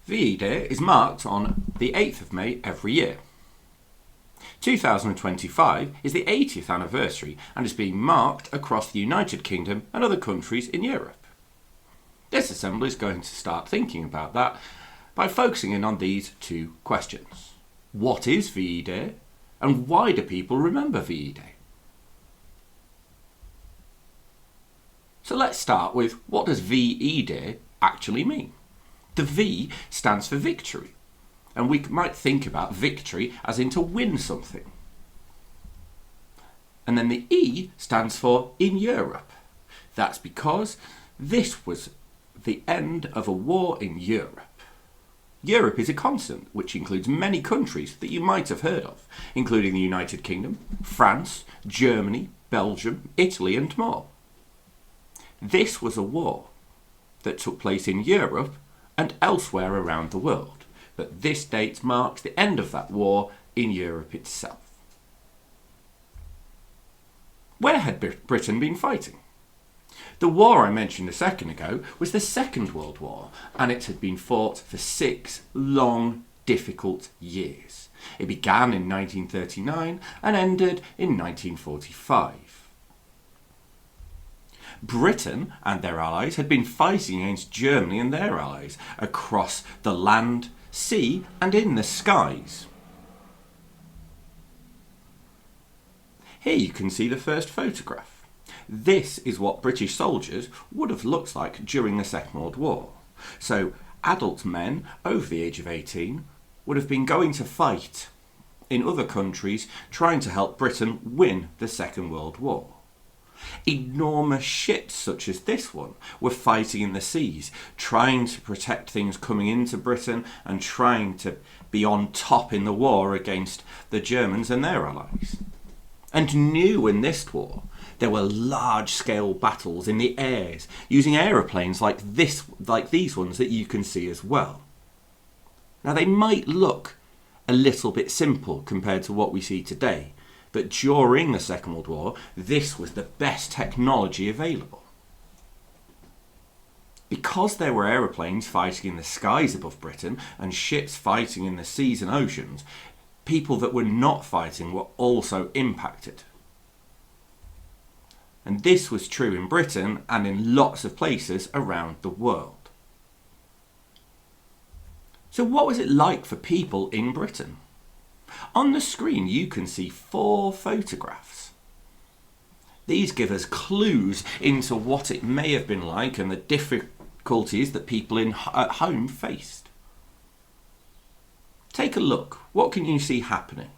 VE Day is marked on the 8th of May every year. 2025 is the 80th anniversary and is being marked across the United Kingdom and other countries in Europe. This assembly is going to start thinking about that by focusing in on these two questions. What is VE Day and why do people remember VE Day? So let's start with what does VE Day actually mean? The V stands for victory, and we might think about victory as in to win something. And then the E stands for in Europe. That's because this was the end of a war in Europe. Europe is a continent which includes many countries that you might have heard of, including the United Kingdom, France, Germany, Belgium, Italy and more. This was a war that took place in Europe and elsewhere around the world, but this date marks the end of that war in Europe itself. Where had Britain been fighting? The war I mentioned a second ago was the Second World War, and it had been fought for 6 long, difficult years. It began in 1939 and ended in 1945. Britain and their allies had been fighting against Germany and their allies across the land, sea and in the skies. Here you can see the first photograph. This is what British soldiers would have looked like during the Second World War. So adult men over the age of 18 would have been going to fight in other countries trying to help Britain win the Second World War. Enormous ships such as this one were fighting in the seas, trying to protect things coming into Britain and trying to be on top in the war against the Germans and their allies. And new in this war, there were large-scale battles in the airs using aeroplanes like these ones that you can see as well. Now they might look a little bit simple compared to what we see today, but during the Second World War, this was the best technology available. Because there were aeroplanes fighting in the skies above Britain and ships fighting in the seas and oceans, people that were not fighting were also impacted. And this was true in Britain and in lots of places around the world. So what was it like for people in Britain? On the screen you can see 4 photographs. These give us clues into what it may have been like and the difficulties that people at home faced. Take a look. What can you see happening?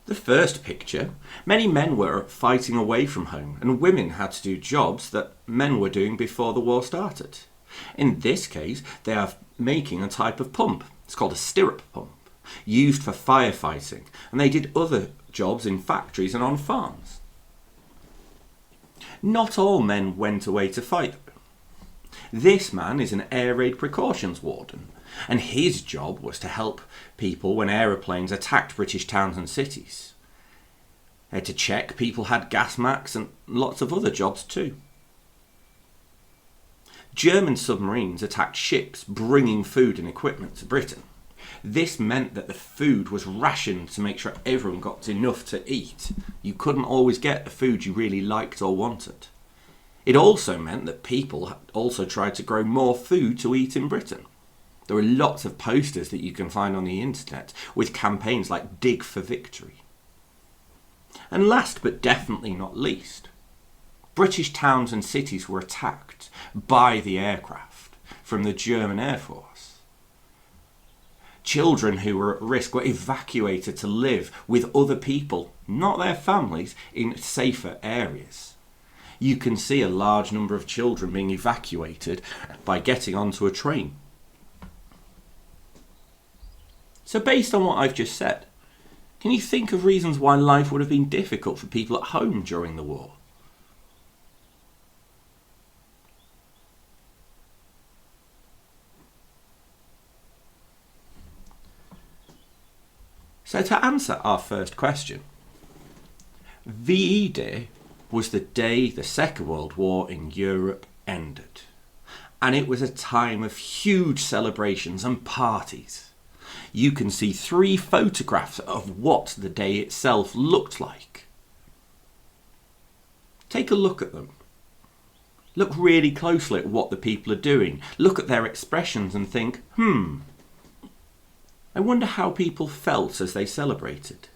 The first picture, many men were fighting away from home and women had to do jobs that men were doing before the war started. In this case, they are making a type of pump. It's called a stirrup pump, used for firefighting, and they did other jobs in factories and on farms. Not all men went away to fight. This man is an air raid precautions warden, and his job was to help people when aeroplanes attacked British towns and cities. They had to check people had gas masks and lots of other jobs too. German submarines attacked ships bringing food and equipment to Britain. This meant that the food was rationed to make sure everyone got enough to eat. You couldn't always get the food you really liked or wanted. It also meant that people also tried to grow more food to eat in Britain. There are lots of posters that you can find on the internet with campaigns like Dig for Victory. And last but definitely not least, British towns and cities were attacked by the aircraft from the German Air Force. Children who were at risk were evacuated to live with other people, not their families, in safer areas. You can see a large number of children being evacuated by getting onto a train. So based on what I've just said, can you think of reasons why life would have been difficult for people at home during the war? So to answer our first question, VE Day was the day the Second World War in Europe ended. And it was a time of huge celebrations and parties. You can see 3 photographs of what the day itself looked like. Take a look at them. Look really closely at what the people are doing. Look at their expressions and think, I wonder how people felt as they celebrated.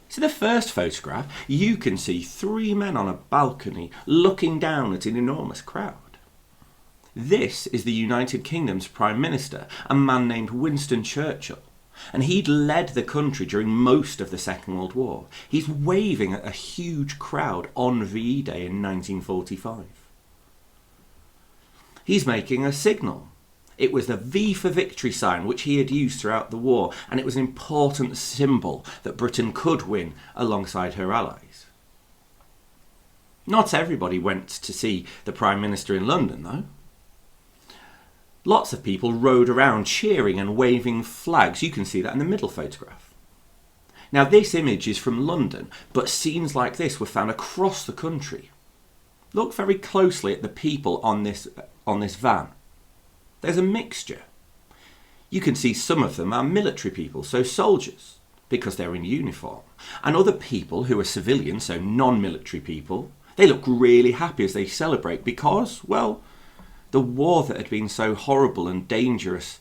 So the first photograph, you can see 3 men on a balcony looking down at an enormous crowd. This is the United Kingdom's Prime Minister, a man named Winston Churchill. And he'd led the country during most of the Second World War. He's waving at a huge crowd on VE Day in 1945. He's making a signal. It was the V for Victory sign which he had used throughout the war, and it was an important symbol that Britain could win alongside her allies. Not everybody went to see the Prime Minister in London, though. Lots of people rode around cheering and waving flags. You can see that in the middle photograph. Now this image is from London, but scenes like this were found across the country. Look very closely at the people on this van. There's a mixture. You can see some of them are military people, so soldiers, because they're in uniform. And other people who are civilians, so non-military people, they look really happy as they celebrate because, well, the war that had been so horrible and dangerous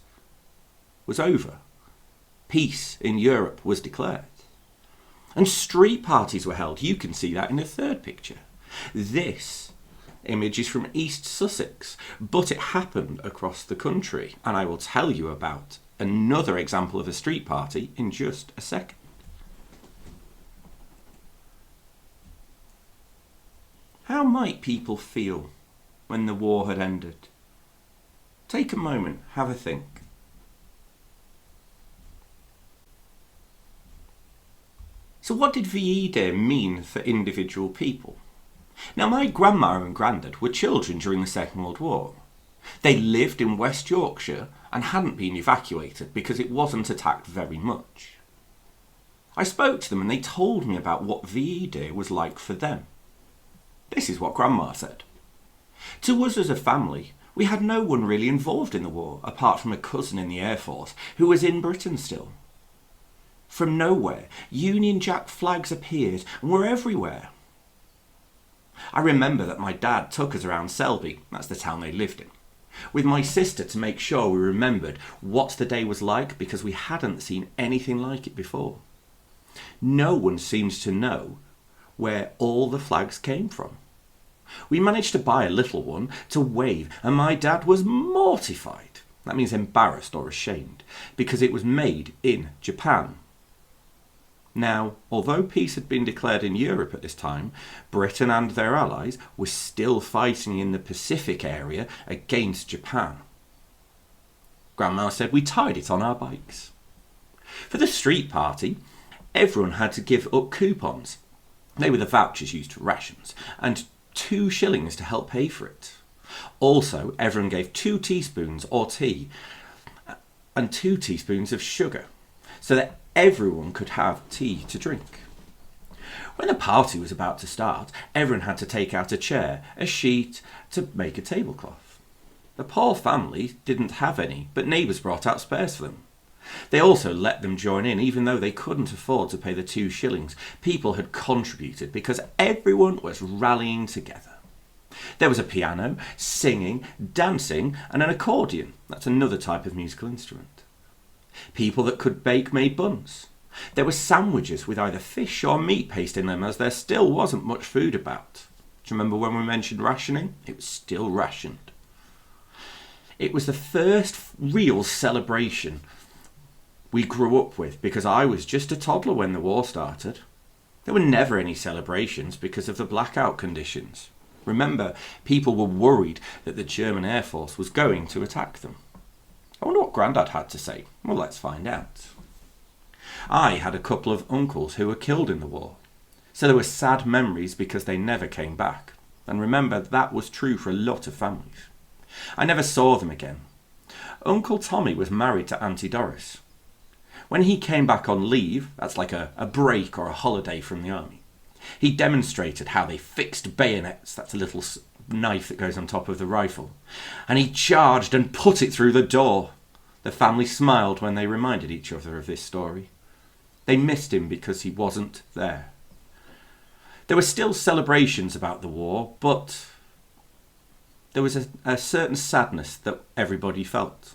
was over. Peace in Europe was declared. And street parties were held. You can see that in the third picture. This image is from East Sussex, but it happened across the country. And I will tell you about another example of a street party in just a second. How might people feel when the war had ended? Take a moment, have a think. So what did VE Day mean for individual people? Now my grandma and granddad were children during the Second World War. They lived in West Yorkshire and hadn't been evacuated because it wasn't attacked very much. I spoke to them and they told me about what VE Day was like for them. This is what Grandma said. To us as a family, we had no one really involved in the war, apart from a cousin in the Air Force, who was in Britain still. From nowhere, Union Jack flags appeared and were everywhere. I remember that my dad took us around Selby, that's the town they lived in, with my sister to make sure we remembered what the day was like because we hadn't seen anything like it before. No one seems to know where all the flags came from. We managed to buy a little one to wave, and my dad was mortified. That means embarrassed or ashamed, because it was made in Japan. Now, although peace had been declared in Europe at this time, Britain and their allies were still fighting in the Pacific area against Japan. Grandma said we tied it on our bikes. For the street party, everyone had to give up coupons. They were the vouchers used for rations, and 2 shillings to help pay for it. Also, everyone gave 2 teaspoons or tea and 2 teaspoons of sugar, so that everyone could have tea to drink. When the party was about to start, everyone had to take out a chair, a sheet to make a tablecloth. The poor family didn't have any, but neighbours brought out spares for them. They also let them join in, even though they couldn't afford to pay the 2 shillings. People had contributed because everyone was rallying together. There was a piano, singing, dancing, and an accordion. That's another type of musical instrument. People that could bake made buns. There were sandwiches with either fish or meat paste in them, as there still wasn't much food about. Do you remember when we mentioned rationing? It was still rationed. It was the first real celebration we grew up with, because I was just a toddler when the war started. There were never any celebrations because of the blackout conditions. Remember, people were worried that the German Air Force was going to attack them. I wonder what Grandad had to say. Well, let's find out. I had a couple of uncles who were killed in the war, so there were sad memories because they never came back. And remember, that was true for a lot of families. I never saw them again. Uncle Tommy was married to Auntie Doris. When he came back on leave, that's like a break or a holiday from the army, he demonstrated how they fixed bayonets, that's a little knife that goes on top of the rifle, and he charged and put it through the door. The family smiled when they reminded each other of this story. They missed him because he wasn't there. There were still celebrations about the war, but there was a certain sadness that everybody felt.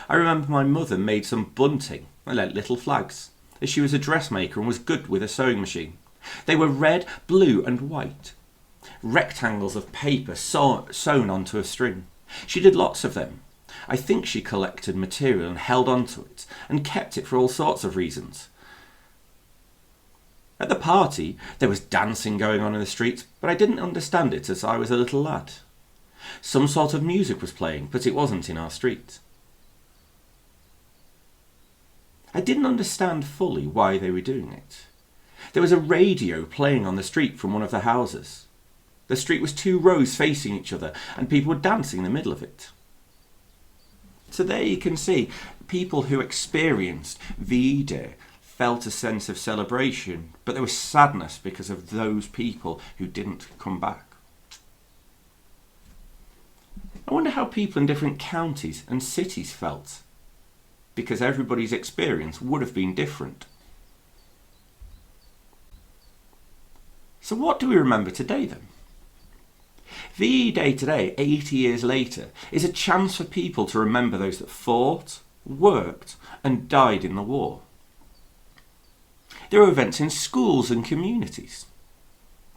I remember my mother made some bunting, like little flags, as she was a dressmaker and was good with a sewing machine. They were red, blue and white, rectangles of paper sewn onto a string. She did lots of them. I think she collected material and held on to it and kept it for all sorts of reasons. At the party, there was dancing going on in the streets, but I didn't understand it as I was a little lad. Some sort of music was playing, but it wasn't in our street. I didn't understand fully why they were doing it. There was a radio playing on the street from one of the houses. The street was 2 rows facing each other, and people were dancing in the middle of it. So there you can see, people who experienced VE Day felt a sense of celebration, but there was sadness because of those people who didn't come back. I wonder how people in different counties and cities felt, because everybody's experience would have been different. So what do we remember today then? VE Day today, 80 years later, is a chance for people to remember those that fought, worked and died in the war. There are events in schools and communities.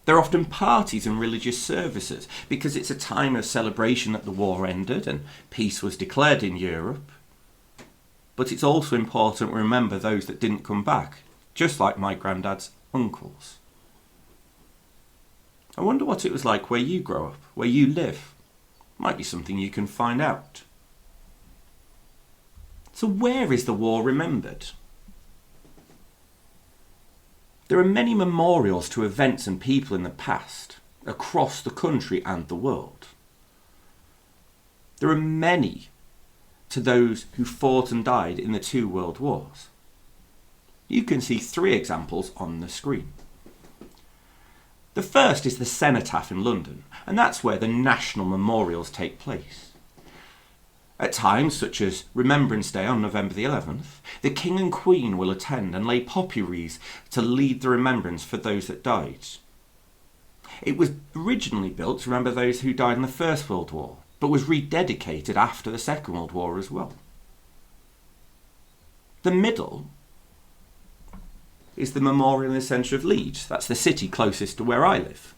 There are often parties and religious services because it's a time of celebration that the war ended and peace was declared in Europe. But it's also important to remember those that didn't come back, just like my granddad's uncles. I wonder what it was like where you grow up, where you live. Might be something you can find out. So where is the war remembered? There are many memorials to events and people in the past, across the country and the world. There are many to those who fought and died in the 2 world wars. You can see 3 examples on the screen. The first is the Cenotaph in London, and that's where the national memorials take place. At times, such as Remembrance Day on November the 11th, the King and Queen will attend and lay poppy wreaths to lead the remembrance for those that died. It was originally built to remember those who died in the First World War, but was rededicated after the Second World War as well. The middle is the memorial in the centre of Leeds. That's the city closest to where I live.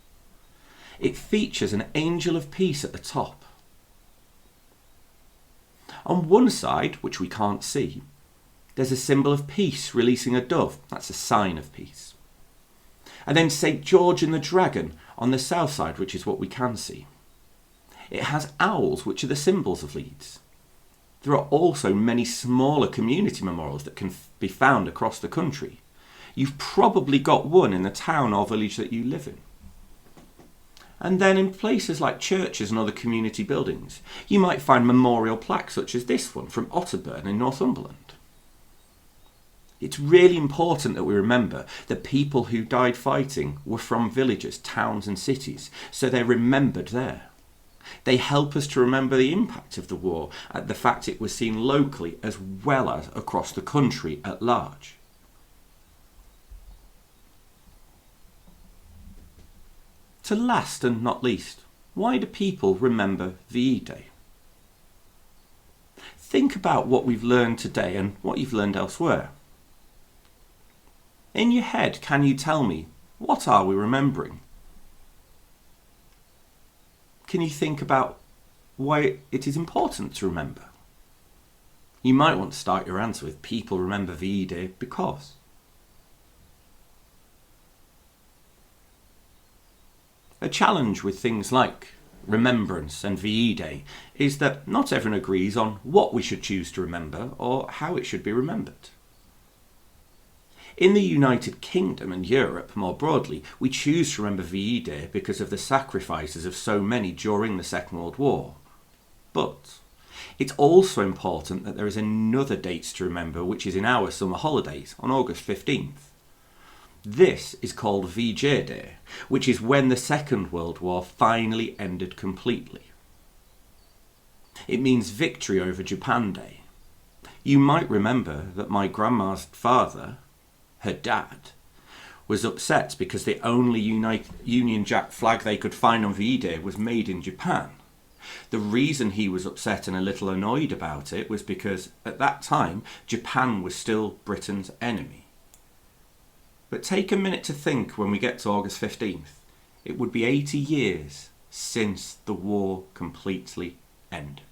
It features an angel of peace at the top. On one side, which we can't see, there's a symbol of peace releasing a dove. That's a sign of peace. And then St. George and the Dragon on the south side, which is what we can see. It has owls, which are the symbols of Leeds. There are also many smaller community memorials that can be found across the country. You've probably got one in the town or village that you live in. And then in places like churches and other community buildings, you might find memorial plaques such as this one from Otterburn in Northumberland. It's really important that we remember that people who died fighting were from villages, towns and cities, so they're remembered there. They help us to remember the impact of the war and the fact it was seen locally as well as across the country at large. So last and not least, why do people remember VE Day? Think about what we've learned today and what you've learned elsewhere. In your head, can you tell me, what are we remembering? Can you think about why it is important to remember? You might want to start your answer with people remember VE Day because. A challenge with things like remembrance and VE Day is that not everyone agrees on what we should choose to remember or how it should be remembered. In the United Kingdom and Europe more broadly, we choose to remember VE Day because of the sacrifices of so many during the Second World War. But It's also important that there is another date to remember, which is in our summer holidays on August 15th. This is called VJ Day, which is when the Second World War finally ended completely. It means Victory over Japan Day. You might remember that my grandma's father, her dad, was upset because the only Union Jack flag they could find on VE Day was made in Japan. The reason he was upset and a little annoyed about it was because at that time Japan was still Britain's enemy. But take a minute to think when we get to August 15th. It would be 80 years since the war completely ended.